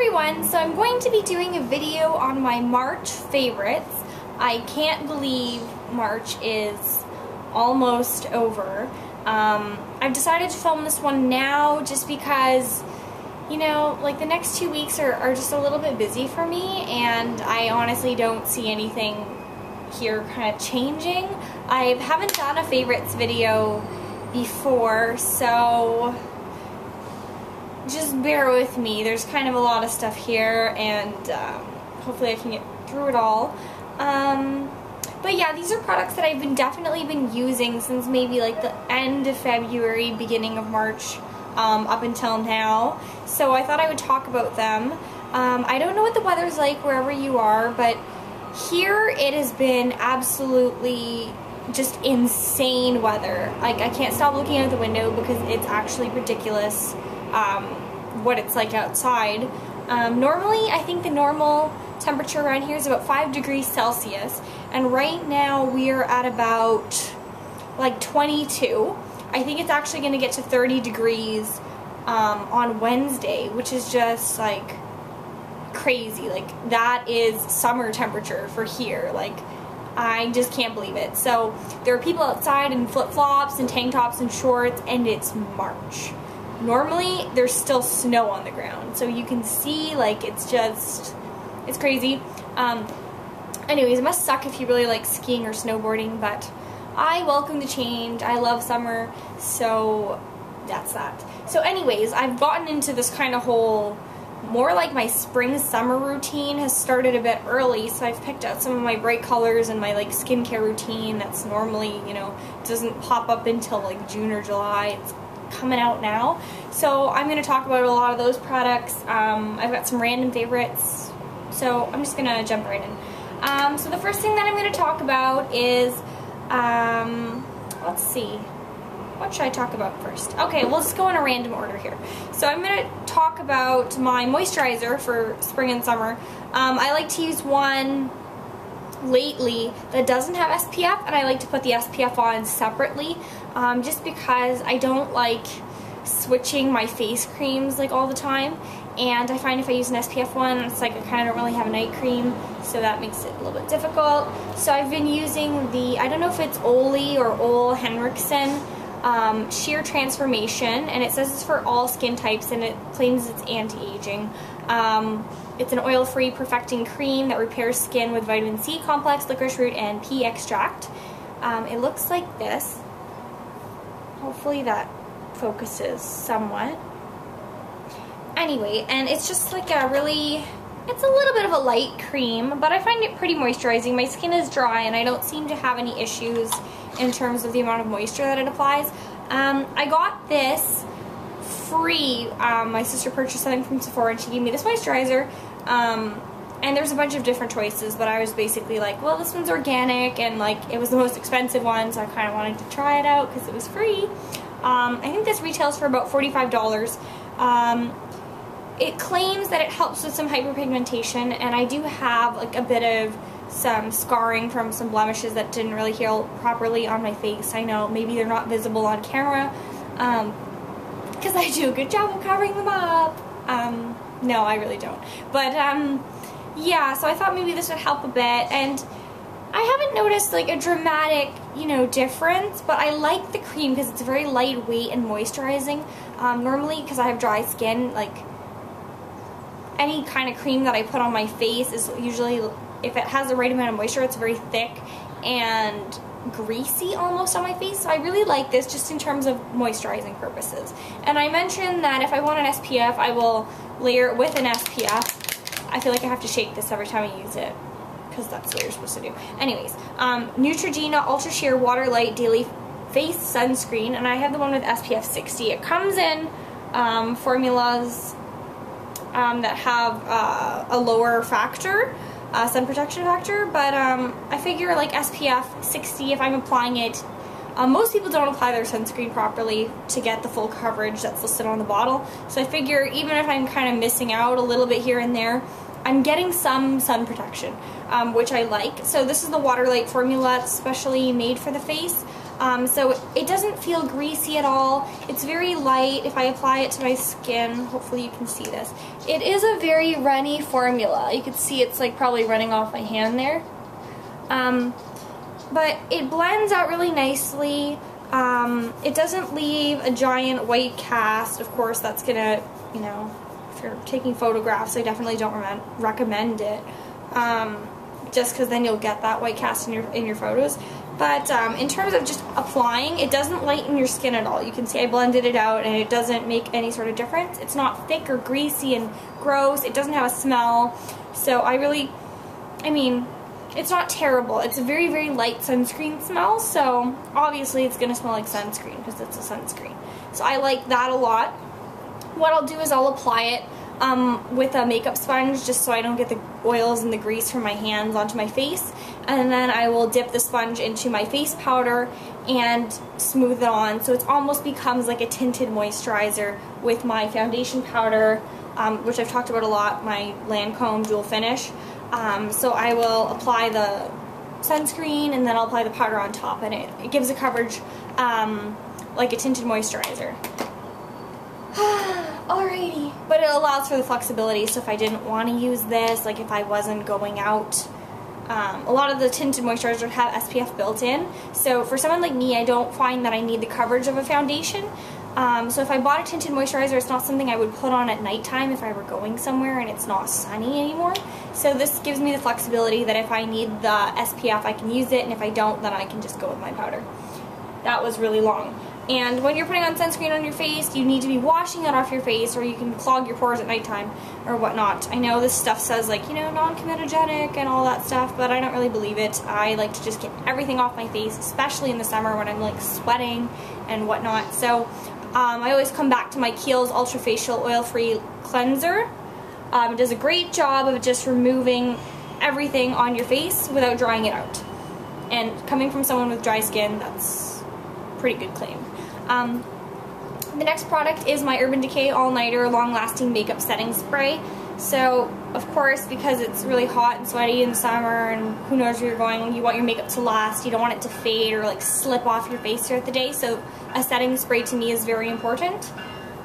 everyone, so I'm going to be doing a video on my March favorites. I can't believe March is almost over. I've decided to film this one now just because, you know, like the next 2 weeks are just a little bit busy for me, and I honestly don't see anything here kind of changing. I haven't done a favorites video before, so just bear with me. There's kind of a lot of stuff here, and hopefully I can get through it all. But yeah, these are products that I've definitely been using since maybe like the end of February, beginning of March, up until now. So I thought I would talk about them. I don't know what the weather's like wherever you are, but here it has been absolutely just insane weather. Like, I can't stop looking out the window because it's actually ridiculous what it's like outside. Normally, I think the normal temperature around here is about 5 degrees Celsius, and right now we're at about like 22. I think it's actually going to get to 30 degrees on Wednesday, which is just like crazy. Like, that is summer temperature for here. Like, I just can't believe it. So there are people outside in flip-flops and tank tops and shorts, and it's March. Normally there's still snow on the ground, so you can see, like, it's crazy. Anyways, it must suck if you really like skiing or snowboarding, but I welcome the change. I love summer, so that's that. So anyways, I've gotten into this kind of whole, more like my spring-summer routine has started a bit early, so I've picked out some of my bright colors in my like skincare routine that's normally, you know, doesn't pop up until like June or July. It's coming out now. So I'm going to talk about a lot of those products. I've got some random favorites, so I'm just going to jump right in. So the first thing that I'm going to talk about is, let's see, what should I talk about first? Okay, we'll just go in a random order here. So I'm going to talk about my moisturizer for spring and summer. I like to use one lately that doesn't have SPF, and I like to put the SPF on separately, just because I don't like switching my face creams like all the time, and I find if I use an SPF one, it's like I kind of don't really have a night cream, so that makes it a little bit difficult. So I've been using the, I don't know if it's Joli or Henriksen Sheer Transformation, and it says it's for all skin types, and it claims it's anti-aging. It's an oil-free perfecting cream that repairs skin with vitamin C complex, licorice root, and pea extract. It looks like this. Hopefully that focuses somewhat. Anyway, and it's just like a really, it's a little bit of a light cream, but I find it pretty moisturizing. My skin is dry, and I don't seem to have any issues in terms of the amount of moisture that it applies. I got this free. My sister purchased something from Sephora, and she gave me this moisturizer. And there's a bunch of different choices, but I was basically like, well, this one's organic, and like it was the most expensive one, so I kind of wanted to try it out because it was free. I think this retails for about $45. It claims that it helps with some hyperpigmentation, and I do have like a bit of some scarring from some blemishes that didn't really heal properly on my face. I know maybe they're not visible on camera, because I do a good job of covering them up. No, I really don't. But yeah, so I thought maybe this would help a bit, and I haven't noticed like a dramatic, you know, difference, but I like the cream because it's very lightweight and moisturizing. Normally, because I have dry skin, like any kind of cream that I put on my face is usually, if it has the right amount of moisture, it's very thick and greasy almost on my face. So I really like this just in terms of moisturizing purposes. And I mentioned that if I want an SPF, I will layer it with an SPF. I feel like I have to shake this every time I use it, because that's what you're supposed to do. Anyways, Neutrogena Ultra Sheer Water Light Daily Face Sunscreen, and I have the one with SPF 60. It comes in formulas that have a lower factor, sun protection factor, but I figure like SPF 60, if I'm applying it, most people don't apply their sunscreen properly to get the full coverage that's listed on the bottle, so I figure even if I'm kind of missing out a little bit here and there, I'm getting some sun protection, which I like. So this is the Water Light formula. It's specially made for the face. So it doesn't feel greasy at all. It's very light. If I apply it to my skin, hopefully you can see this. It is a very runny formula. You can see it's like probably running off my hand there. But it blends out really nicely. It doesn't leave a giant white cast. Of course, that's gonna, you know, if you're taking photographs, I definitely don't recommend it. Just because then you'll get that white cast in your photos. But in terms of just applying, it doesn't lighten your skin at all. You can see I blended it out and it doesn't make any sort of difference. It's not thick or greasy and gross. It doesn't have a smell. So I mean, it's not terrible. It's a very, very light sunscreen smell. So obviously it's going to smell like sunscreen because it's a sunscreen. So I like that a lot. What I'll do is I'll apply it with a makeup sponge just so I don't get the oils and the grease from my hands onto my face, and then I will dip the sponge into my face powder and smooth it on so it almost becomes like a tinted moisturizer with my foundation powder, which I've talked about a lot, my Lancome Dual Finish. So I will apply the sunscreen and then I'll apply the powder on top, and it gives a coverage like a tinted moisturizer. Alrighty, but it allows for the flexibility, so if I didn't want to use this, like if I wasn't going out, a lot of the tinted moisturizers have SPF built in, so for someone like me, I don't find that I need the coverage of a foundation. So if I bought a tinted moisturizer, it's not something I would put on at nighttime if I were going somewhere and it's not sunny anymore. So this gives me the flexibility that if I need the SPF, I can use it, and if I don't, then I can just go with my powder. That was really long. And when you're putting on sunscreen on your face, you need to be washing it off your face, or you can clog your pores at nighttime or whatnot. I know this stuff says, like, you know, non-comedogenic and all that stuff, but I don't really believe it. I like to just get everything off my face, especially in the summer when I'm like sweating and whatnot. So I always come back to my Keiehl's Ultra Facial Oil-Free Cleanser. It does a great job of just removing everything on your face without drying it out. And coming from someone with dry skin, that's a pretty good claim. The next product is my Urban Decay All Nighter Long Lasting Makeup Setting Spray. So, of course, because it's really hot and sweaty in the summer and who knows where you're going, you want your makeup to last, you don't want it to fade or like slip off your face throughout the day, so a setting spray to me is very important.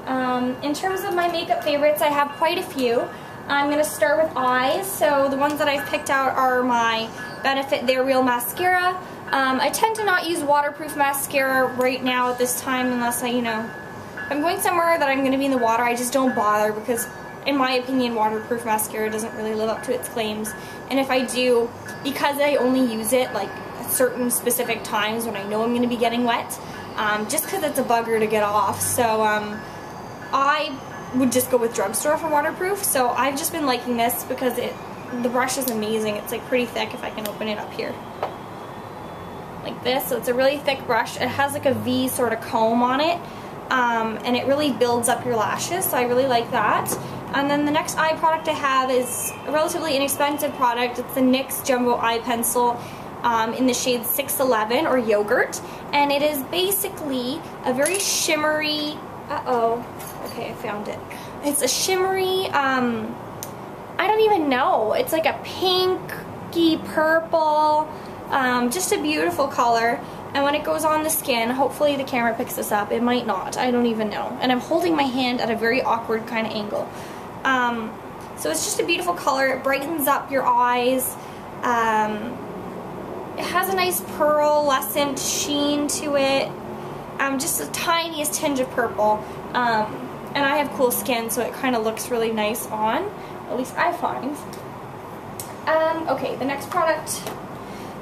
In terms of my makeup favorites, I have quite a few. I'm going to start with eyes. So the ones that I've picked out are my Benefit They're Real Mascara. I tend to not use waterproof mascara right now at this time unless if I'm going somewhere that I'm going to be in the water, I just don't bother because, in my opinion, waterproof mascara doesn't really live up to its claims. And if I do, because I only use it like at certain specific times when I know I'm going to be getting wet, just because it's a bugger to get off. So I would just go with drugstore for waterproof. So I've just been liking this because the brush is amazing. It's like pretty thick if I can open it up here. Like this, so it's a really thick brush. It has like a V sort of comb on it, and it really builds up your lashes, so I really like that. And then the next eye product I have is a relatively inexpensive product. It's the NYX Jumbo Eye Pencil in the shade 611 or Yogurt, and it is basically a very shimmery, okay, I found it. It's a shimmery, I don't even know, it's like a pinky purple, just a beautiful color, and when it goes on the skin, hopefully the camera picks this up, it might not, I don't even know, and I'm holding my hand at a very awkward kind of angle. So it's just a beautiful color, it brightens up your eyes, it has a nice pearlescent sheen to it, just the tiniest tinge of purple, and I have cool skin, so it kind of looks really nice on, at least I find. Okay, the next product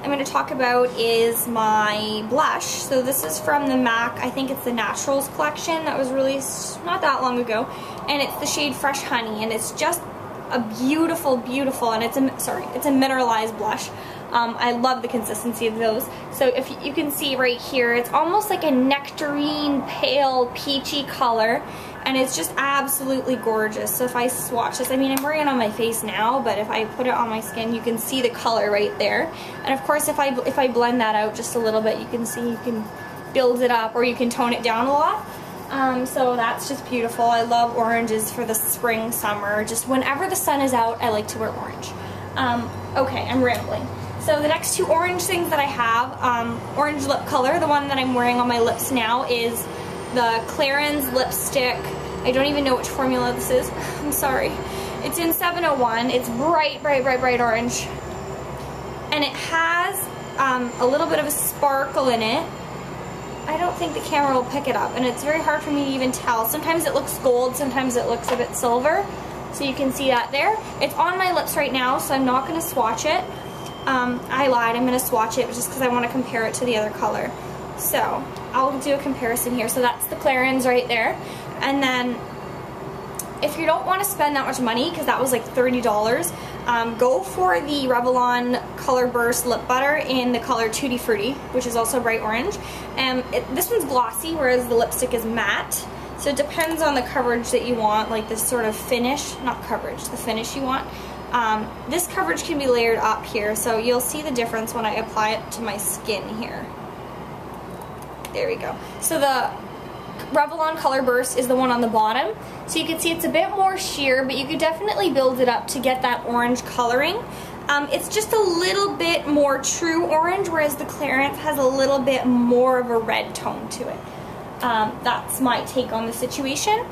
I'm going to talk about is my blush. So this is from the MAC, I think it's the Naturals collection that was released not that long ago, and it's the shade Fresh Honey, and it's just a beautiful, beautiful, and it's a mineralized blush. I love the consistency of those. So if you can see right here, it's almost like a nectarine, pale, peachy color, and it's just absolutely gorgeous. So if I swatch this, I mean, I'm wearing it on my face now, but if I put it on my skin, you can see the color right there. And of course, if I blend that out just a little bit, you can see you can build it up or you can tone it down a lot. So that's just beautiful. I love oranges for the spring, summer. Just whenever the sun is out, I like to wear orange. Okay, I'm rambling. So the next two orange things that I have, orange lip color, the one that I'm wearing on my lips now is the Clarins lipstick. I don't even know which formula this is. I'm sorry. It's in 701. It's bright, bright, bright, bright orange. And it has a little bit of a sparkle in it. I don't think the camera will pick it up, and it's very hard for me to even tell. Sometimes it looks gold, sometimes it looks a bit silver. So you can see that there. It's on my lips right now, so I'm not going to swatch it. I lied, I'm going to swatch it just because I want to compare it to the other color. So I'll do a comparison here. So that's the Clarins right there. And then if you don't want to spend that much money, because that was like $30, go for the Revlon Color Burst Lip Butter in the color Tutti Frutti, which is also bright orange. This one's glossy, whereas the lipstick is matte. So it depends on the coverage that you want, like this sort of finish, not coverage, the finish you want. This coverage can be layered up here, so you'll see the difference when I apply it to my skin here. There we go. So the Revlon Color Burst is the one on the bottom. So you can see it's a bit more sheer, but you could definitely build it up to get that orange coloring. It's just a little bit more true orange, whereas the Clarins has a little bit more of a red tone to it. That's my take on the situation.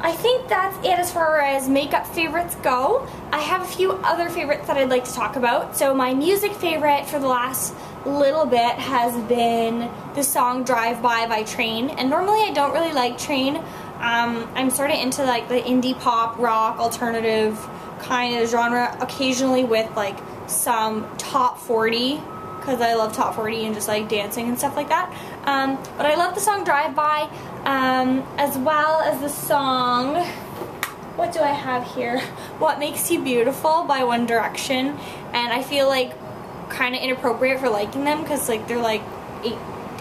I think that's it as far as makeup favorites go. I have a few other favorites that I'd like to talk about. So my music favorite for the last little bit has been the song Drive by Train. And normally I don't really like Train. I'm sort of into like the indie pop, rock, alternative kind of genre, occasionally with like some top 40, because I love top 40 and just like dancing and stuff like that. But I love the song Drive By, as well as the song, what do I have here? What Makes You Beautiful by One Direction. And I feel like kind of inappropriate for liking them because like they're like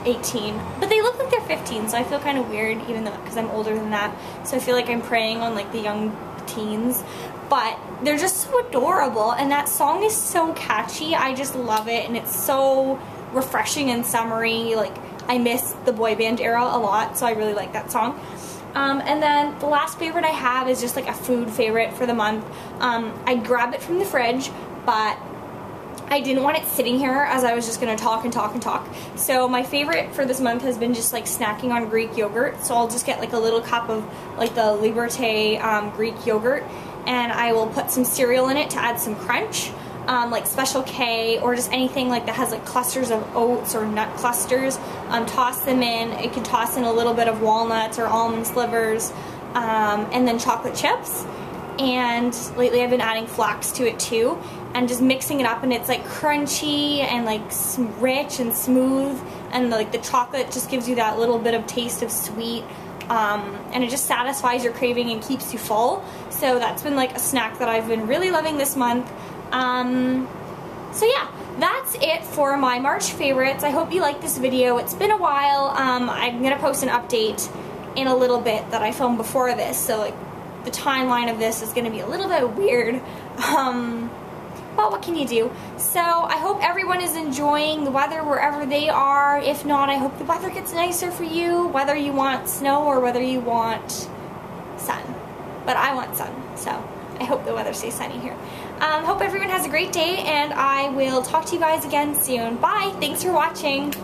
18, but they look like they're 15, so I feel kind of weird, even though because I'm older than that, so I feel like I'm preying on like the young teens. But they're just so adorable, and that song is so catchy. I just love it, and it's so refreshing and summery. Like, I miss the boy band era a lot, so I really like that song. And then the last favorite I have is just like a food favorite for the month. I grabbed it from the fridge, but I didn't want it sitting here as I was just going to talk and talk and talk. So my favorite for this month has been just like snacking on Greek yogurt. So I'll just get like a little cup of like the Liberte Greek yogurt, and I will put some cereal in it to add some crunch, like Special K or just anything like that has like clusters of oats or nut clusters. Toss them in. You can toss in a little bit of walnuts or almond slivers, and then chocolate chips. And lately I've been adding flax to it too, and just mixing it up, and it's like crunchy and like rich and smooth, and like the chocolate just gives you that little bit of taste of sweet, and it just satisfies your craving and keeps you full. So that's been like a snack that I've been really loving this month. So yeah, that's it for my March favorites. I hope you liked this video. It's been a while. I'm gonna post an update in a little bit that I filmed before this, so like the timeline of this is going to be a little bit weird, but what can you do? So I hope everyone is enjoying the weather wherever they are. If not, I hope the weather gets nicer for you, whether you want snow or whether you want sun. But I want sun, so I hope the weather stays sunny here. Hope everyone has a great day, and I will talk to you guys again soon. Bye! Thanks for watching!